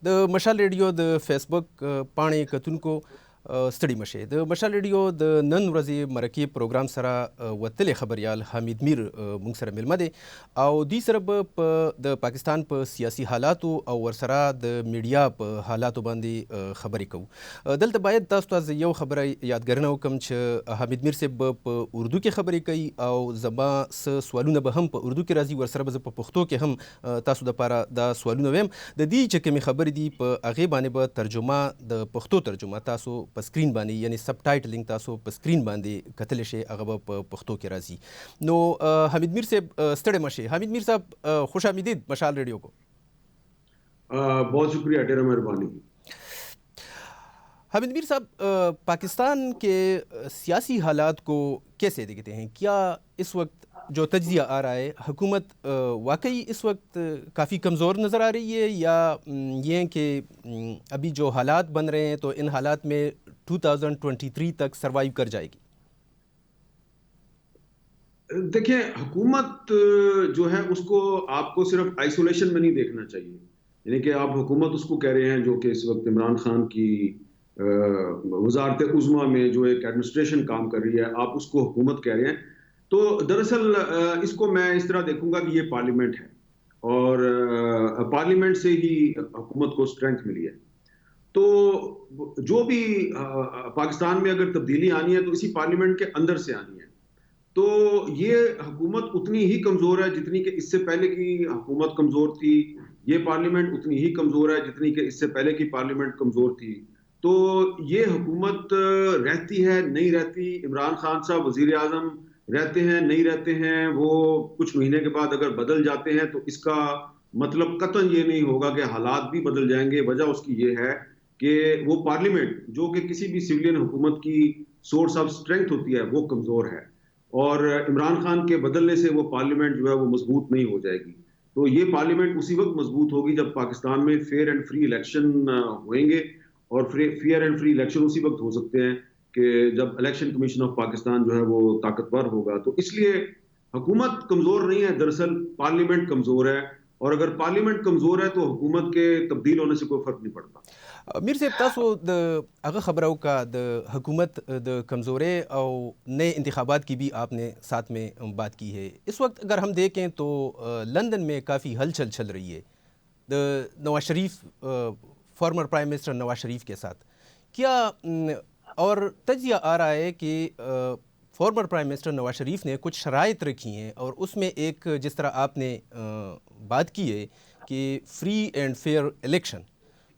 د Mashal radio د Facebook پاڼې کتونکو ستړي مشه. د Mashal radio د نن ورځې مرکې programme سره وتلې خبريال حمید میر مونږ سره ملمه دی او دوی سره په د پاکستان په سیاسي حالاتو او ورسره د میډیا په حالاتو باندې خبرې کوو. دلته باید تاسو ته یو خبره یادګرنه وکم چې حمید میر صاحب په اردو کې خبرې کوي او زما سوالونه به هم په اردو کې راځي، ورسره به په پښتو کې هم تاسو د لپاره دا سوالونه ویم. د دې چې کومې خبرې دي په هغې باندې به ترجمه د پښتو ترجمه تاسو په سکرین باندې یعنی سب ټایټلینګ تاسو په سکرین باندې کتلی شئ، هغه به په پښتو کې راځي. نو حمید میر صاحب ستړی مشئ. حمید میر صاحب خوش آمدید مشال ریڈیو کو. بہت شکریہ، ڈیرہ مہربانی. حمید میر صاحب پاکستان کے سیاسی حالات کو کیسے دیکھتے ہیں؟ کیا اس وقت جو تجزیہ آ رہا ہے حکومت واقعی اس وقت کافی کمزور نظر آ رہی ہے، یا یہ کہ ابھی جو حالات بن رہے ہیں تو ان حالات میں 2023 تک سروائیو کر جائے گی؟ دیکھیں، حکومت جو ہے اس کو آپ کو صرف آئسولیشن میں نہیں دیکھنا چاہیے. یعنی کہ آپ حکومت اس کو کہہ رہے ہیں جو کہ اس وقت عمران خان کی وزارت عظمیٰ میں جو ایک ایڈمنسٹریشن کام کر رہی ہے، آپ اس کو حکومت کہہ رہے ہیں. تو دراصل اس کو میں اس طرح دیکھوں گا کہ یہ پارلیمنٹ ہے اور پارلیمنٹ سے ہی حکومت کو اسٹرینتھ ملی ہے. تو جو بھی پاکستان میں اگر تبدیلی آنی ہے تو اسی پارلیمنٹ کے اندر سے آنی ہے. تو یہ حکومت اتنی ہی کمزور ہے جتنی کہ اس سے پہلے کی حکومت کمزور تھی. یہ پارلیمنٹ اتنی ہی کمزور ہے جتنی کہ اس سے پہلے کی پارلیمنٹ کمزور تھی. تو یہ حکومت رہتی ہے نہیں رہتی، عمران خان صاحب وزیر اعظم رہتے ہیں نہیں رہتے ہیں، وہ کچھ مہینے کے بعد اگر بدل جاتے ہیں تو اس کا مطلب قطعاً یہ نہیں ہوگا کہ حالات بھی بدل جائیں گے. وجہ اس کی یہ ہے کہ وہ پارلیمنٹ جو کہ کسی بھی سویلین حکومت کی سورس آف اسٹرینتھ ہوتی ہے وہ کمزور ہے، اور عمران خان کے بدلنے سے وہ پارلیمنٹ جو ہے وہ مضبوط نہیں ہو جائے گی. تو یہ پارلیمنٹ اسی وقت مضبوط ہوگی جب پاکستان میں فیئر اینڈ فری الیکشن ہوئیں گے، اور فیئر اینڈ فری الیکشن اسی وقت ہو سکتے ہیں کہ جب الیکشن کمیشن آف پاکستان جو ہے وہ طاقتور ہوگا. تو اس لیے حکومت کمزور نہیں ہے، دراصل پارلیمنٹ کمزور ہے، اور اگر پارلیمنٹ کمزور ہے تو حکومت کے تبدیل ہونے سے کوئی فرق نہیں پڑتا. میر صاحب تاسو د هغه خبرو کا د حکومت د کمزورے او نئے انتخابات کی بھی آپ نے ساتھ میں بات کی ہے. اس وقت اگر ہم دیکھیں تو لندن میں کافی ہلچل چل رہی ہے Nawaz Sharif, former prime minister Nawaz Sharif کے ساتھ. کیا اور تجزیہ آ رہا ہے کہ former prime minister Nawaz Sharif نے کچھ شرائط رکھی ہیں، اور اس میں ایک جس طرح آپ نے بات کی ہے کہ فری اینڈ فیئر الیکشن،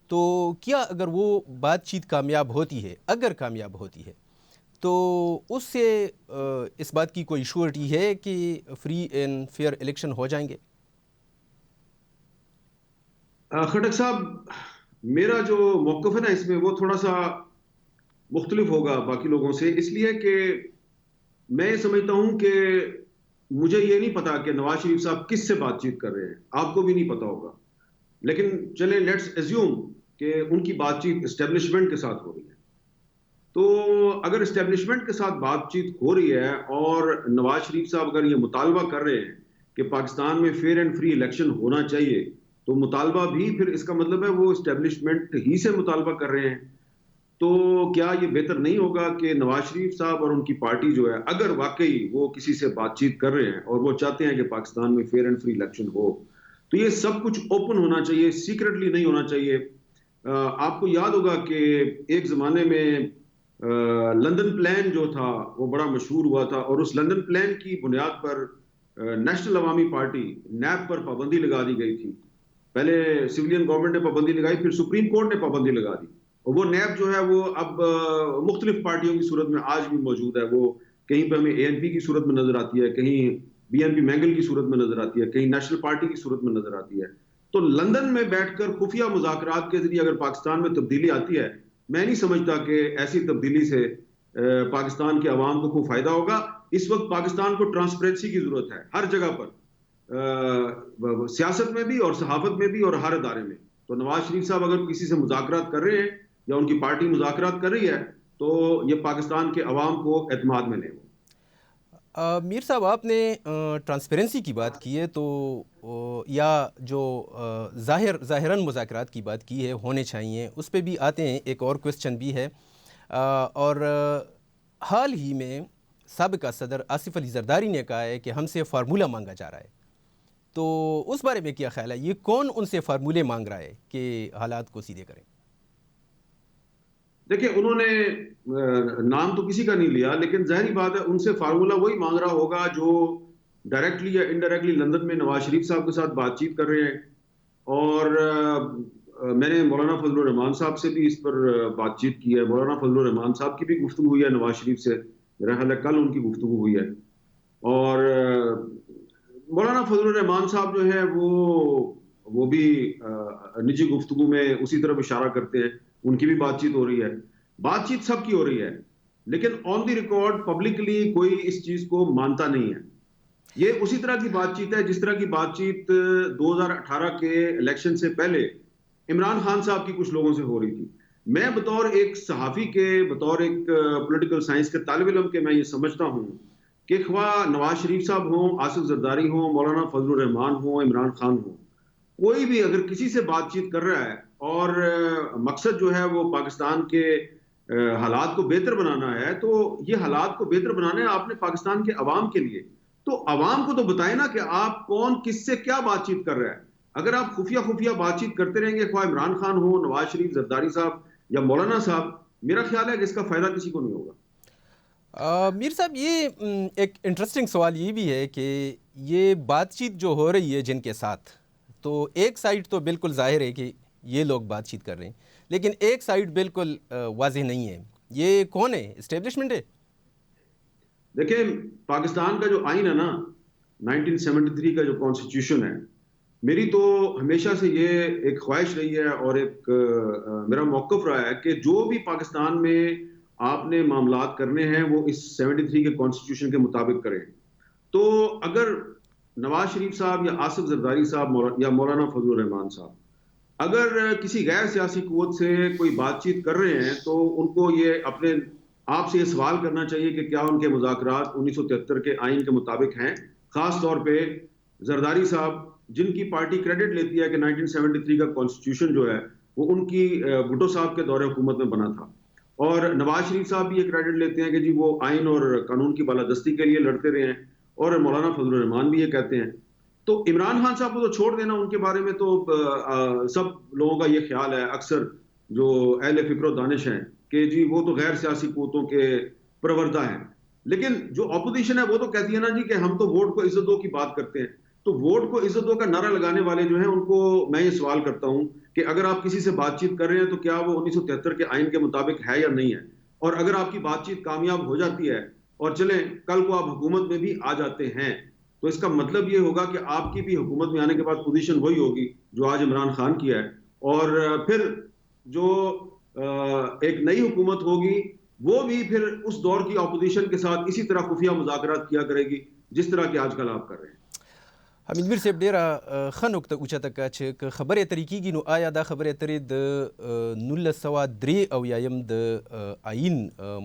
تو کیا اگر وہ بات چیت کامیاب ہوتی ہے، اگر کامیاب ہوتی ہے تو اس سے اس بات کی کوئی شورٹی ہے کہ فری اینڈ فیئر الیکشن ہو جائیں گے؟ خٹک صاحب، میرا جو موقف ہے نا اس میں وہ تھوڑا سا مختلف ہوگا باقی لوگوں سے، اس لیے کہ میں سمجھتا ہوں کہ مجھے یہ نہیں پتا کہ نواز شریف صاحب کس سے بات چیت کر رہے ہیں، آپ کو بھی نہیں پتا ہوگا، لیکن چلیں لیٹس ایزیوم کہ ان کی بات چیت اسٹیبلشمنٹ کے ساتھ ہو رہی ہے. تو اگر اسٹیبلشمنٹ کے ساتھ بات چیت ہو رہی ہے اور نواز شریف صاحب اگر یہ مطالبہ کر رہے ہیں کہ پاکستان میں فیئر اینڈ فری الیکشن ہونا چاہیے، تو مطالبہ بھی پھر اس کا مطلب ہے وہ اسٹیبلشمنٹ ہی سے مطالبہ کر رہے ہیں. تو کیا یہ بہتر نہیں ہوگا کہ نواز شریف صاحب اور ان کی پارٹی جو ہے اگر واقعی وہ کسی سے بات چیت کر رہے ہیں اور وہ چاہتے ہیں کہ پاکستان میں فیئر اینڈ فری الیکشن ہو، تو یہ سب کچھ اوپن ہونا چاہیے، سیکرٹلی نہیں ہونا چاہیے. آپ کو یاد ہوگا کہ ایک زمانے میں لندن پلان جو تھا وہ بڑا مشہور ہوا تھا، اور اس لندن پلان کی بنیاد پر نیشنل عوامی پارٹی نیب پر پابندی لگا دی گئی تھی. پہلے سویلین گورنمنٹ نے پابندی لگائی، پھر سپریم کورٹ نے پابندی لگا دی، اور وہ نیب جو ہے وہ اب مختلف پارٹیوں کی صورت میں آج بھی موجود ہے. وہ کہیں پہ ہمیں اے این پی کی صورت میں نظر آتی ہے، کہیں بی این پی مینگل کی صورت میں نظر آتی ہے، کہیں نیشنل پارٹی کی صورت میں نظر آتی ہے. تو لندن میں بیٹھ کر خفیہ مذاکرات کے ذریعے اگر پاکستان میں تبدیلی آتی ہے، میں نہیں سمجھتا کہ ایسی تبدیلی سے پاکستان کے عوام کو کوئی فائدہ ہوگا. اس وقت پاکستان کو ٹرانسپیرنسی کی ضرورت ہے ہر جگہ پر، سیاست میں بھی اور صحافت میں بھی اور ہر ادارے میں. تو نواز شریف صاحب اگر کسی سے مذاکرات کر رہے ہیں یا ان کی پارٹی مذاکرات کر رہی ہے تو یہ پاکستان کے عوام کو اعتماد میں لے. میر صاحب آپ نے ٹرانسپیرنسی کی بات کی ہے تو یا جو ظاہراً مذاکرات کی بات کی ہے ہونے چاہیے، اس پہ بھی آتے ہیں. ایک اور کویسچن بھی ہے اور حال ہی میں سابقہ صدر آصف علی زرداری نے کہا ہے کہ ہم سے فارمولہ مانگا جا رہا ہے، تو اس بارے میں کیا خیال ہے؟ یہ کون ان سے فارمولے مانگ رہا ہے کہ حالات کو سیدھے کریں؟ دیکھیں انہوں نے نام تو کسی کا نہیں لیا، لیکن ظاہری بات ہے ان سے فارمولہ وہی مانگ رہا ہوگا جو ڈائریکٹلی یا انڈائریکٹلی لندن میں نواز شریف صاحب کے ساتھ بات چیت کر رہے ہیں. اور میں نے مولانا فضل الرحمان صاحب سے بھی اس پر بات چیت کی ہے. مولانا فضل الرحمان صاحب کی بھی گفتگو ہوئی ہے نواز شریف سے، میرا خیال ہے کل ان کی گفتگو ہوئی ہے. اور مولانا فضل الرحمان صاحب جو ہے وہ بھی نجی گفتگو میں اسی طرف اشارہ کرتے ہیں، ان کی بھی بات چیت ہو رہی ہے. بات چیت سب کی ہو رہی ہے، لیکن آن دی ریکارڈ پبلکلی کوئی اس چیز کو مانتا نہیں ہے. یہ اسی طرح کی بات چیت ہے جس طرح کی بات چیت 2018 کے الیکشن سے پہلے عمران خان صاحب کی کچھ لوگوں سے ہو رہی تھی. میں بطور ایک صحافی کے، بطور ایک پولیٹیکل سائنس کے طالب علم کے، میں یہ سمجھتا ہوں کہ خواہ نواز شریف صاحب ہوں، آصف زرداری ہوں، مولانا فضل الرحمان ہوں، عمران خان ہوں، کوئی بھی اگر کسی سے بات چیت کر رہا ہے اور مقصد جو ہے وہ پاکستان کے حالات کو بہتر بنانا ہے، تو یہ حالات کو بہتر بنانا ہے آپ نے پاکستان کے عوام کے لیے. تو عوام کو تو بتائیں نا کہ آپ کون کس سے کیا بات چیت کر رہا ہے. اگر آپ خفیہ بات چیت کرتے رہیں گے، خواہ عمران خان ہو، نواز شریف، زرداری صاحب یا مولانا صاحب، میرا خیال ہے کہ اس کا فائدہ کسی کو نہیں ہوگا. میر صاحب یہ ایک انٹرسٹنگ سوال یہ بھی ہے کہ یہ بات چیت جو ہو رہی ہے جن کے ساتھ، تو ایک سائڈ تو بالکل ظاہر ہے کہ یہ لوگ بات چیت کر رہے ہیں، لیکن ایک سائڈ بالکل واضح نہیں ہے. یہ کون ہے؟ اسٹیبلشمنٹ ہے؟ دیکھیں پاکستان کا جو آئین ہے نا، 1973 کا جو کانسٹیٹیوشن ہے، میری تو ہمیشہ سے یہ ایک خواہش رہی ہے اور ایک میرا موقف رہا ہے کہ جو بھی پاکستان میں آپ نے معاملات کرنے ہیں وہ اس 73 کے کانسٹیٹیوشن کے مطابق کریں. تو اگر نواز شریف صاحب یا آصف زرداری صاحب یا مولانا فضل الرحمان صاحب اگر کسی غیر سیاسی قوت سے کوئی بات چیت کر رہے ہیں، تو ان کو یہ اپنے آپ سے یہ سوال کرنا چاہیے کہ کیا ان کے مذاکرات 1973 کے آئین کے مطابق ہیں. خاص طور پہ زرداری صاحب، جن کی پارٹی کریڈٹ لیتی ہے کہ 1973 کا کانسٹیٹیوشن جو ہے وہ ان کی بھٹو صاحب کے دور حکومت میں بنا تھا. اور نواز شریف صاحب بھی یہ کریڈٹ لیتے ہیں کہ جی وہ آئین اور قانون کی بالادستی کے لیے لڑتے رہے ہیں، اور مولانا فضل الرحمان بھی یہ کہتے ہیں. تو عمران خان صاحب کو تو چھوڑ دینا، ان کے بارے میں تو سب لوگوں کا یہ خیال ہے، اکثر جو اہل فکر و دانش ہیں، کہ جی وہ تو غیر سیاسی قوتوں کے پروردہ ہیں. لیکن جو اپوزیشن ہے وہ تو کہتی ہے نا جی کہ ہم تو ووٹ کو عزت دو کی بات کرتے ہیں. تو ووٹ کو عزت دو کا نعرہ لگانے والے جو ہیں ان کو میں یہ سوال کرتا ہوں کہ اگر آپ کسی سے بات چیت کر رہے ہیں تو کیا وہ 1973 کے آئین کے مطابق ہے یا نہیں ہے. اور اگر آپ کی بات چیت کامیاب ہو جاتی ہے اور چلیں کل کو آپ حکومت میں بھی آ جاتے ہیں، تو اس کا مطلب یہ ہوگا کہ آپ کی بھی حکومت میں آنے کے بعد پوزیشن وہی ہوگی جو آج عمران خان کی ہے. اور پھر جو ایک نئی حکومت ہوگی وہ بھی پھر اس دور کی اپوزیشن کے ساتھ اسی طرح خفیہ مذاکرات کیا کرے گی جس طرح کہ آج کل آپ کر رہے ہیں. حمید میر صاحب ډیره ښه نکته اوچته کړه چې که خبرې اترې کېږي نو آیا دا خبرې اترې د 1983 د آئین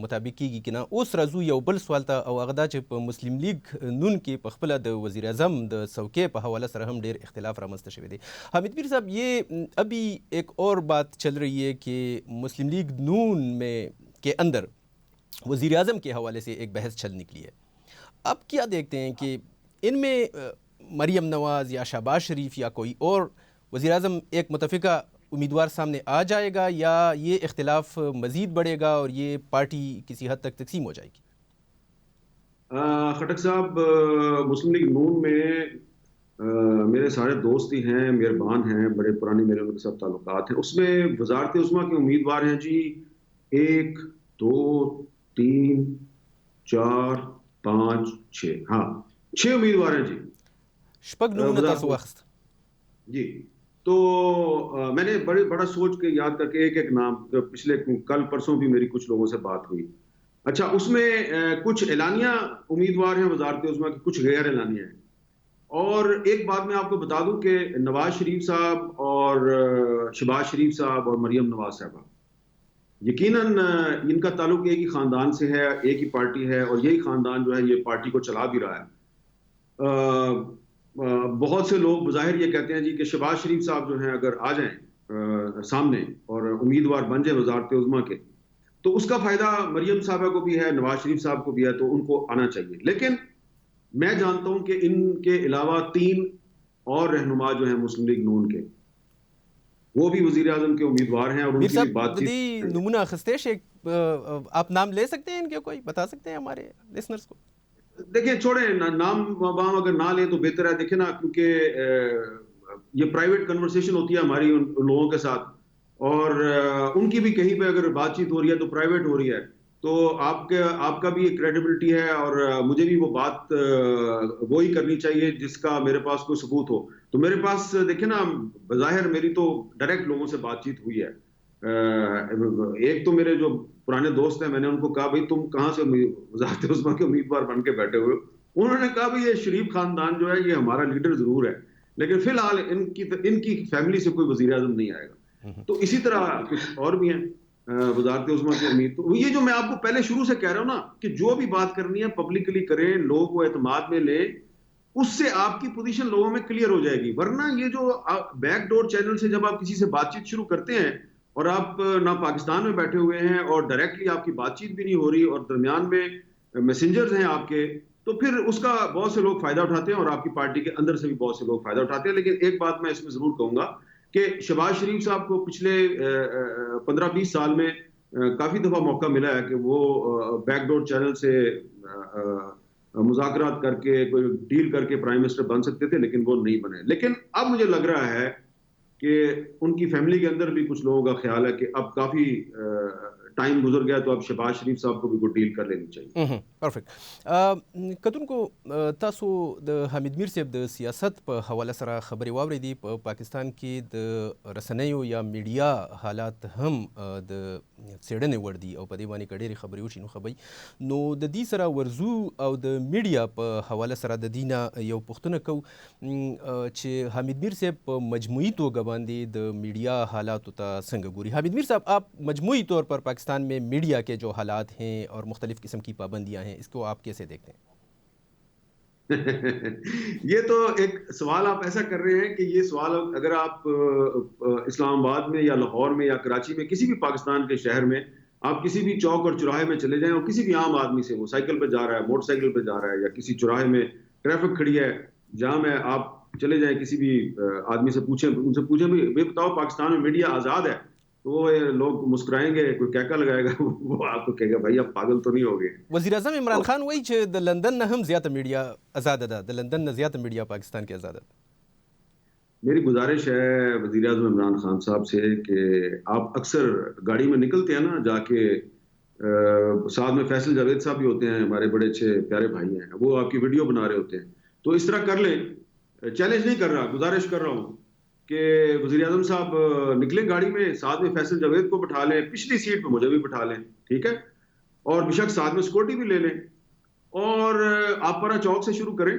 مطابق کېږي که نه؟ اوس راځو یو بل سوال ته، او هغه دا چې په مسلم لیگ نون کې په خپله د وزیر اعظم د څوکۍ په حواله سره هم ډېر اختلاف رامنځته شوی دی. حمید میر صاحب یہ ابھی ایک اور بات چل رہی ہے کہ مسلم لیگ نون میں کے اندر وزیر اعظم کے حوالے سے ایک بحث چل نکلی ہے. اب کیا دیکھتے ہیں کہ ان میں مریم نواز یا شہباز شریف یا کوئی اور وزیر اعظم ایک متفقہ امیدوار سامنے آ جائے گا، یا یہ اختلاف مزید بڑھے گا اور یہ پارٹی کسی حد تک تقسیم ہو جائے گی؟ خٹک صاحب، مسلم لیگ نون میں میرے سارے دوست ہی ہیں، مہربان ہیں، بڑے پرانے میرے ان کے ساتھ تعلقات ہیں. اس میں وزارت عظمیٰ کے امیدوار ہیں جی 1 2 3 4 5 6، ہاں 6 امیدوار ہیں جی. شپږ نومونه تاسو واخیست؟ جی. تو میں نے بڑا سوچ کے یاد کر کے ایک نام، پچھلے کل پرسوں بھی میری کچھ لوگوں سے بات ہوئی. اچھا، اس میں کچھ اعلانیہ امیدوار ہیں وزارت عظمیٰ کے، کچھ غیر اعلانیہ ہیں. اور ایک بات میں آپ کو بتا دوں کہ نواز شریف صاحب اور شہباز شریف صاحب اور مریم نواز صاحبہ یقیناً ان کا تعلق ایک ہی خاندان سے ہے, ایک ہی پارٹی ہے, اور یہی خاندان جو ہے یہ پارٹی کو چلا بھی رہا ہے. بہت سے لوگ بظاہر یہ کہتے ہیں جی کہ شہباز شریف صاحب جو ہیں اگر آ جائیں سامنے اور امیدوار بن جائیں وزارت عظمیٰ کے, تو اس کا فائدہ مریم صاحبہ کو بھی ہے, نواز شریف صاحب کو بھی ہے, تو ان کو آنا چاہیے. لیکن میں جانتا ہوں کہ ان کے علاوہ 3 اور رہنما جو ہیں مسلم لیگ نون کے, وہ بھی وزیر اعظم کے امیدوار ہیں, اور ان کی بھی بات چیت. نمونہ خستیش ایک آپ نام لے سکتے ہیں ان کے, کوئی بتا سکتے ہیں ہمارے لسنرز کو؟ دیکھیں چھوڑیں, نام وام اگر نہ لیں تو بہتر ہے. دیکھیں نا, کیونکہ یہ پرائیویٹ کنورسیشن ہوتی ہے ہماری ان لوگوں کے ساتھ, اور ان کی بھی کہیں پہ اگر بات چیت ہو رہی ہے تو پرائیویٹ ہو رہی ہے, تو آپ کا بھی ایک کریڈیبلٹی ہے, اور مجھے بھی وہ بات وہی کرنی چاہیے جس کا میرے پاس کوئی ثبوت ہو. تو میرے پاس دیکھیں نا, بظاہر میری تو ڈائریکٹ لوگوں سے بات چیت ہوئی ہے. ایک تو میرے جو پرانے دوست ہیں, میں نے ان کو کہا بھائی تم کہاں سے وزارت عظمیٰ کے امیدوار بن کے بیٹھے ہوئے ہو؟ انہوں نے کہا بھائی یہ شریف خاندان جو ہے یہ ہمارا لیڈر ضرور ہے, لیکن فی الحال ان کی فیملی سے کوئی وزیر اعظم نہیں آئے گا. تو اسی طرح کچھ اور بھی ہیں وزارت عظمیٰ کی امید. تو یہ جو میں آپ کو پہلے شروع سے کہہ رہا ہوں نا کہ جو بھی بات کرنی ہے پبلکلی کریں, لوگوں کو اعتماد میں لیں, اس سے آپ کی پوزیشن لوگوں میں کلیئر ہو جائے گی. ورنہ یہ جو بیک ڈور چینل سے جب آپ کسی سے بات چیت شروع کرتے ہیں اور آپ نہ پاکستان میں بیٹھے ہوئے ہیں اور ڈائریکٹلی آپ کی بات چیت بھی نہیں ہو رہی, اور درمیان میں میسنجرز ہیں آپ کے, تو پھر اس کا بہت سے لوگ فائدہ اٹھاتے ہیں, اور آپ کی پارٹی کے اندر سے بھی بہت سے لوگ فائدہ اٹھاتے ہیں. لیکن ایک بات میں اس میں ضرور کہوں گا کہ شہباز شریف صاحب کو پچھلے 15-20 سال میں کافی دفعہ موقع ملا ہے کہ وہ بیک ڈور چینل سے مذاکرات کر کے کوئی ڈیل کر کے پرائم منسٹر بن سکتے تھے, لیکن وہ نہیں بنے. لیکن اب مجھے لگ رہا ہے کہ ان کی فیملی کے اندر بھی کچھ لوگوں کا خیال ہے کہ اب کافی ٹائم گزر گیا, تو اب شہباز شریف صاحب کو بھی کوئی ڈیل کر لینی چاہیے. پرفیکٹ. کتونکو تاسو د حمید میر صاحب د سیاست په حواله سره خبرې واورېدې. په پاکستان کې د رسنیو یا میډیا حالات هم د څېړنې وړ دي او په دې باندې که ډېرې خبرې وشي نو ښه وي. نو د دې سره ورځو او د میډیا په حواله سره د دې نه یو پوښتنه کوو چې حمید میر صاحب په مجموعي توګه باندې د میډیا حالاتو ته څنګه ګوري؟ حمید میر صاحب، آپ مجموعی طور پر پاکستان میں میڈیا کے جو حالات ہیں اور مختلف قسم کی پابندیاں ہیں، اس کو آپ کیسے دیکھتے ہیں؟ یہ تو ایک سوال آپ ایسا کر رہے ہیں کہ یہ سوال اگر آپ اسلام آباد میں یا لاہور میں یا کراچی میں کسی بھی پاکستان کے شہر میں آپ کسی بھی چوک اور چوراہے میں چلے جائیں اور کسی بھی عام آدمی سے، وہ سائیکل پہ جا رہا ہے، موٹر سائیکل پہ جا رہا ہے، یا کسی چوراہے میں ٹریفک کھڑی ہے جہاں میں آپ چلے جائیں، کسی بھی آدمی سے پوچھیں، ان سے پوچھیں بھی بتاؤ پاکستان میں میڈیا آزاد ہے، تو وہ لوگ مسکرائیں گے، کوئی کہکا لگائے گا، وہ آپ کو کہے گا بھائی آپ پاگل تو نہیں ہو گئے. وزیر اعظم عمران خان وایي چې د لندن نه هم زیاته میډیا آزاده ده، د لندن نه زیاته میډیا پاکستان کې آزاده ده. میری گزارش ہے وزیر اعظم عمران خان صاحب سے کہ آپ اکثر گاڑی میں نکلتے ہیں نا، جا کے ساتھ میں فیصل جاوید صاحب بھی ہوتے ہیں، ہمارے بڑے اچھے پیارے بھائی ہیں، وہ آپ کی ویڈیو بنا رہے ہوتے ہیں، تو اس طرح کر لیں. چیلنج نہیں کر رہا، گزارش کر رہا ہوں کہ وزیر اعظم صاحب نکلیں گاڑی میں، ساتھ میں فیصل جاوید کو بٹھا لیں، پچھلی سیٹ پہ مجھے بھی بٹھا لیں، ٹھیک ہے، اور بشک ساتھ میں سیکورٹی بھی لے لیں، اور آپارا چوک سے شروع کریں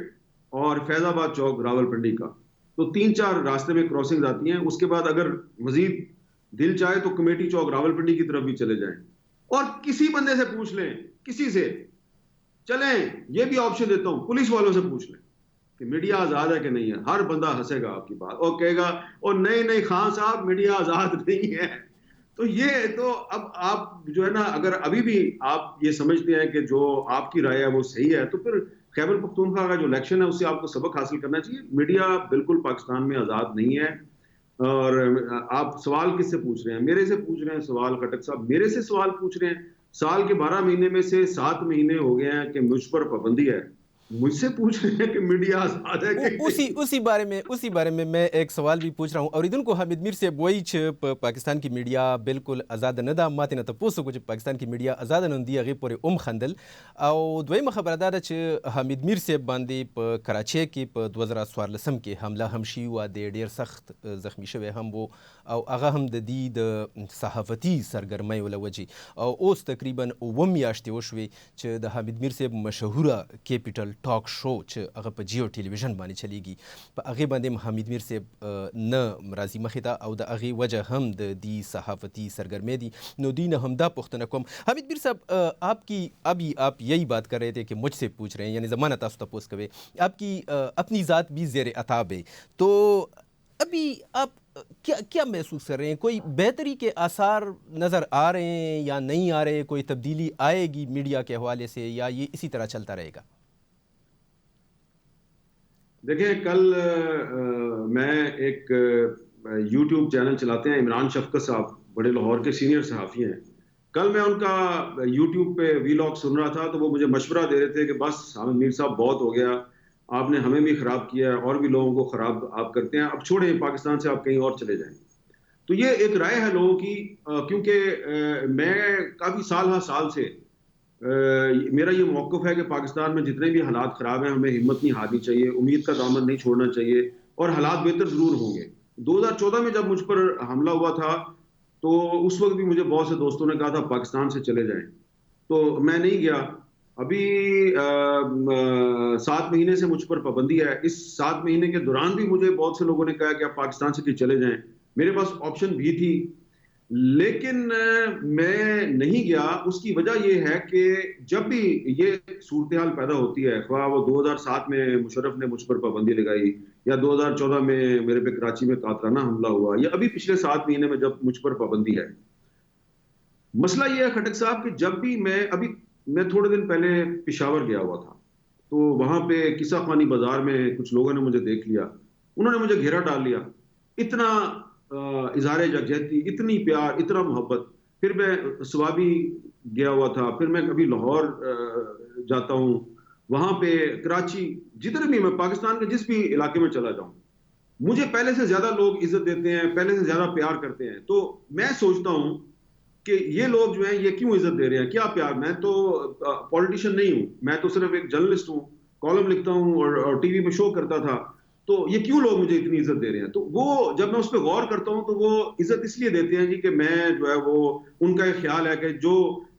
اور فیض آباد چوک راول پنڈی کا، تو 3-4 راستے میں کراسنگ آتی ہیں. اس کے بعد اگر مزید دل چاہے تو کمیٹی چوک راول پنڈی کی طرف بھی چلے جائیں، اور کسی بندے سے پوچھ لیں، کسی سے چلیں، یہ بھی آپشن دیتا ہوں، پولیس والوں سے پوچھ لیں کہ میڈیا آزاد ہے کہ نہیں ہے. ہر بندہ ہنسے گا آپ کی بات اور کہے گا اور نہیں خان صاحب میڈیا آزاد نہیں ہے. تو یہ تو اب آپ جو ہے نا، اگر ابھی بھی آپ یہ سمجھتے ہیں کہ جو آپ کی رائے ہے وہ صحیح ہے، تو پھر خیبر پختونخوا کا جو الیکشن ہے اس سے آپ کو سبق حاصل کرنا چاہیے. میڈیا بالکل پاکستان میں آزاد نہیں ہے. اور آپ سوال کس سے پوچھ رہے ہیں؟ میرے سے پوچھ رہے ہیں سوال، خٹک صاحب میرے سے سوال پوچھ رہے ہیں. سال کے 12 مہینے میں سے 7 مہینے ہو گئے ہیں کہ مجھ پر پابندی ہے، مجھ سے پوچھ رہے ہیں کہ میڈیا آزاد ہے کہ اسی بارے میں ایک سوال بھی پوچھ رہا ہوں. اوریدونکو حمید میر صاحب وایي چې پاکستان کې میډیا بالکل آزاد نه ده. ماته نه تپوس وکړو چې پاکستان کې میډیا آزاد نه دی، هغې پورې خندل. او دویمه خبره دا ده چې حمید میر صاحب باندې په کراچۍ کې په 2014 کې حمله هم شوي وه، د ډېر سخت زخمی شوی هم و، او هغه هم د دې د صحافتي سرګرمۍ له وجې او اوس تقریبا اووه میاشتې وشوې چې د حامد میر صاحب مشهوره کیپیټل ټاک شو چې هغه په جیو ټلویزیون باندې چلیږي په هغې باندې هم حامد میر صاحب نه راځي مخې ته او د هغې وجه هم د دې صحافتي سرگرمی دی. نو دی نے ہم دا پختہ کوم حامد میر صاحب آپ کی ابھی آپ یہی بات کر رہے تھے کہ مجھ سے پوچھ رہے ہیں یعنی زمانہ تاسو تپوس کوے آپ کی اپنی ذات بھی زیر عتاب ہے تو ابھی آپ کیا محسوس کر رہے ہیں؟ کوئی بہتری کے آثار نظر آ رہے ہیں یا نہیں آ رہے؟ کوئی تبدیلی آئے گی میڈیا کے حوالے سے یا یہ اسی طرح چلتا رہے گا؟ دیکھیں کل میں ایک یوٹیوب چینل چلاتے ہیں عمران شفقت صاحب بڑے لاہور کے سینئر صحافی ہیں. کل میں ان کا یوٹیوب پہ ویلاگ سن رہا تھا تو وہ مجھے مشورہ دے رہے تھے کہ بس حامد میر صاحب بہت ہو گیا, آپ نے ہمیں بھی خراب کیا ہے اور بھی لوگوں کو خراب آپ کرتے ہیں, اب چھوڑیں پاکستان سے آپ کہیں اور چلے جائیں. تو یہ ایک رائے ہے لوگوں کی, کیونکہ میں کافی سال سے میرا یہ موقف ہے کہ پاکستان میں جتنے بھی حالات خراب ہیں ہمیں ہمت نہیں ہارنی چاہیے, امید کا دامن نہیں چھوڑنا چاہیے اور حالات بہتر ضرور ہوں گے. 2014 میں جب مجھ پر حملہ ہوا تھا تو اس وقت بھی مجھے بہت سے دوستوں نے کہا تھا پاکستان سے چلے جائیں, تو میں نہیں گیا. ابھی 7 مہینے سے مجھ پر پابندی ہے. اس 7 مہینے کے دوران بھی مجھے بہت سے لوگوں نے کہا کہ آپ پاکستان سے چلے جائیں, میرے پاس آپشن بھی تھی لیکن میں نہیں گیا. اس کی وجہ یہ ہے کہ جب بھی یہ صورتحال پیدا ہوتی ہے, خواہ وہ 2007 میں مشرف نے مجھ پر پابندی لگائی یا 2014 میں میرے پہ کراچی میں قاتلانہ حملہ ہوا یا ابھی پچھلے 7 مہینے میں جب مجھ پر پابندی ہے, مسئلہ یہ ہے خٹک صاحب کہ جب بھی میں تھوڑے دن پہلے پشاور گیا ہوا تھا تو وہاں پہ قصہ خوانی بازار میں کچھ لوگوں نے مجھے دیکھ لیا, انہوں نے مجھے گھیرا ڈال لیا, اتنا اظہار یکجہتی, اتنی پیار, اتنا محبت. پھر میں سوابی گیا ہوا تھا, پھر میں کبھی لاہور جاتا ہوں, وہاں پہ کراچی, جدھر بھی میں پاکستان کے جس بھی علاقے میں چلا جاؤں مجھے پہلے سے زیادہ لوگ عزت دیتے ہیں, پہلے سے زیادہ پیار کرتے ہیں. تو میں سوچتا ہوں کہ یہ لوگ جو ہیں یہ کیوں عزت دے رہے ہیں, کیا پیار. میں تو پولیٹیشین نہیں ہوں, میں تو صرف ایک جرنلسٹ ہوں, کالم لکھتا ہوں اور ٹی وی پہ شو کرتا تھا, تو یہ کیوں لوگ مجھے اتنی عزت دے رہے ہیں. تو وہ جب میں اس پہ غور کرتا ہوں تو وہ عزت اس لیے دیتے ہیں جی کہ میں جو ہے وہ ان کا یہ خیال ہے کہ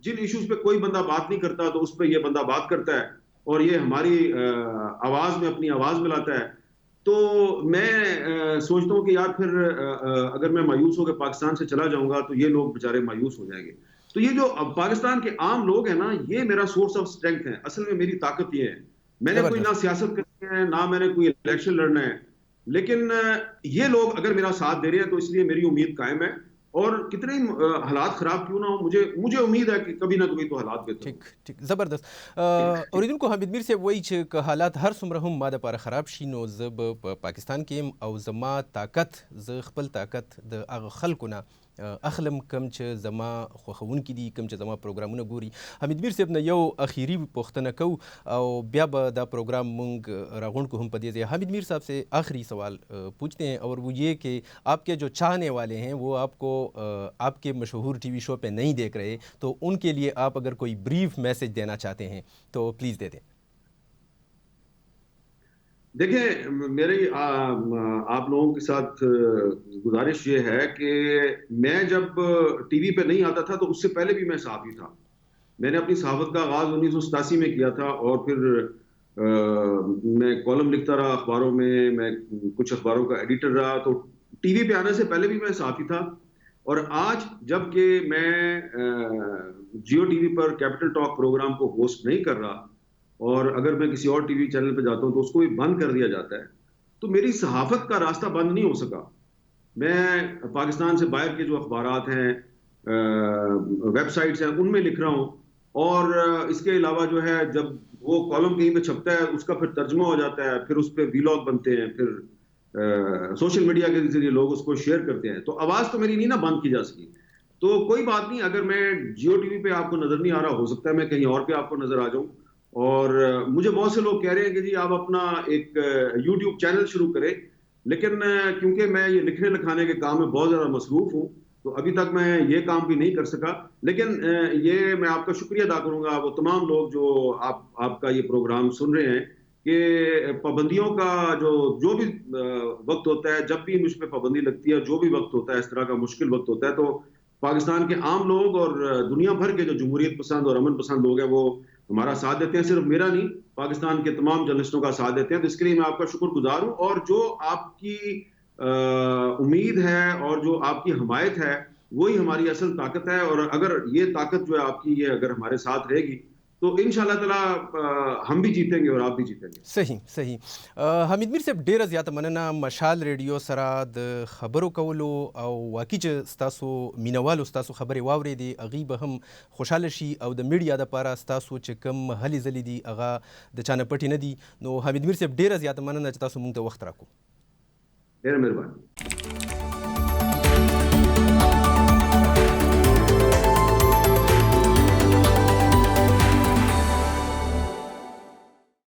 جن ایشوز پہ کوئی بندہ بات نہیں کرتا تو اس پہ یہ بندہ بات کرتا ہے اور یہ ہماری آواز میں اپنی آواز ملاتا ہے. تو میں سوچتا ہوں کہ یار پھر اگر میں مایوس ہو کے پاکستان سے چلا جاؤں گا تو یہ لوگ بےچارے مایوس ہو جائیں گے. تو یہ جو پاکستان کے عام لوگ ہیں نا, یہ میرا سورس آف اسٹرینتھ ہے. اصل میں میری طاقت یہ ہے, میں نے کوئی نہ سیاست کرنی ہے نہ میں نے کوئی الیکشن لڑنا ہے, لیکن یہ لوگ اگر میرا ساتھ دے رہے ہیں تو اس لیے میری امید قائم ہے. اور کتنے حالات خراب کیوں نہ ہو, مجھے امید ہے کہ کبھی نہ کبھی تو حالات بہتر. ٹھیک زبردست. اوریدونکو حامد میر صاحب وایي چې که حالات هر څومره هم ما دپاره خراب شي نو زه به په پاکستان کې یم او زما طاقت, زه خپل طاقت د هغه خلکو نه اخلم کم چې زما خوښونکي دي, کم چې زما پروګرامونه ګوري. حامد میر صاحب نه یو اخیری پوښتنه کوو او بیا به دا پروګرام مونږ راغونډ کو هم په دې ځای. حامد میر صاحب سے آخری سوال پوچھتے ہیں اور وہ یہ کہ آپ کے جو چاہنے والے ہیں وہ آپ کو آپ کے مشہور ٹی وی شو پہ نہیں دیکھ رہے, تو ان کے لیے آپ اگر کوئی بریف میسج دینا چاہتے ہیں تو پلیز دے دیں. دیکھیں میری آپ لوگوں کے ساتھ گزارش یہ ہے کہ میں جب ٹی وی پہ نہیں آتا تھا تو اس سے پہلے بھی میں صحافی تھا. میں نے اپنی صحافت کا آغاز 1987 میں کیا تھا اور پھر میں کالم لکھتا رہا اخباروں میں کچھ اخباروں کا ایڈیٹر رہا. تو ٹی وی پہ آنے سے پہلے بھی میں صحافی تھا. اور آج جب کہ میں جیو ٹی وی پر کیپٹل ٹاک پروگرام کو ہوسٹ نہیں کر رہا اور اگر میں کسی اور ٹی وی چینل پہ جاتا ہوں تو اس کو بھی بند کر دیا جاتا ہے, تو میری صحافت کا راستہ بند نہیں ہو سکا. میں پاکستان سے باہر کے جو اخبارات ہیں, ویب سائٹس ہیں, ان میں لکھ رہا ہوں. اور اس کے علاوہ جو ہے جب وہ کالم کہیں پہ چھپتا ہے اس کا پھر ترجمہ ہو جاتا ہے, پھر اس پہ ویلاگ بنتے ہیں, پھر سوشل میڈیا کے ذریعے لوگ اس کو شیئر کرتے ہیں. تو آواز تو میری نہیں نا بند کی جا سکی. تو کوئی بات نہیں, اگر میں جیو ٹی وی پہ آپ کو نظر نہیں آ رہا, ہو سکتا ہے میں کہیں اور پہ آپ کو نظر آ جاؤں. اور مجھے بہت سے لوگ کہہ رہے ہیں کہ جی آپ اپنا ایک یوٹیوب چینل شروع کریں, لیکن کیونکہ میں یہ لکھنے لکھانے کے کام میں بہت زیادہ مصروف ہوں تو ابھی تک میں یہ کام بھی نہیں کر سکا. لیکن یہ میں آپ کا شکریہ ادا کروں گا وہ تمام لوگ جو آپ کا یہ پروگرام سن رہے ہیں کہ پابندیوں کا جو بھی وقت ہوتا ہے، جب بھی مجھ پہ پابندی لگتی ہے، جو بھی وقت ہوتا ہے اس طرح کا مشکل وقت ہوتا ہے، تو پاکستان کے عام لوگ اور دنیا بھر کے جو جمہوریت پسند اور امن پسند لوگ ہیں وہ ہمارا ساتھ دیتے ہیں. صرف میرا نہیں، پاکستان کے تمام جرنلسٹوں کا ساتھ دیتے ہیں. تو اس کے لیے میں آپ کا شکر گزار ہوں. اور جو آپ کی امید ہے اور جو آپ کی حمایت ہے وہی ہماری اصل طاقت ہے. اور اگر یہ طاقت جو ہے آپ کی، یہ اگر ہمارے ساتھ رہے گی تو انشاءاللہ تعالی ہم بھی جیتیں گے اور آپ بھی جیتیں گے. صحیح. حمید میر صاحب ډیره زیاته مننه مشال ریډیو سره د خبرو کولو او واقعي چې ستاسو مینوالو ستاسو خبرې واورېدې هغوی به هم خوشحاله شي او د میډیا دپاره ستاسو چې کوم هلې ځلې دي هغه د چا نه پټې نه دي. نو حمید میر صاحب ډیره زیاته مننه چې تاسو موږ ته وخت راکړو. ډېره مهرباني.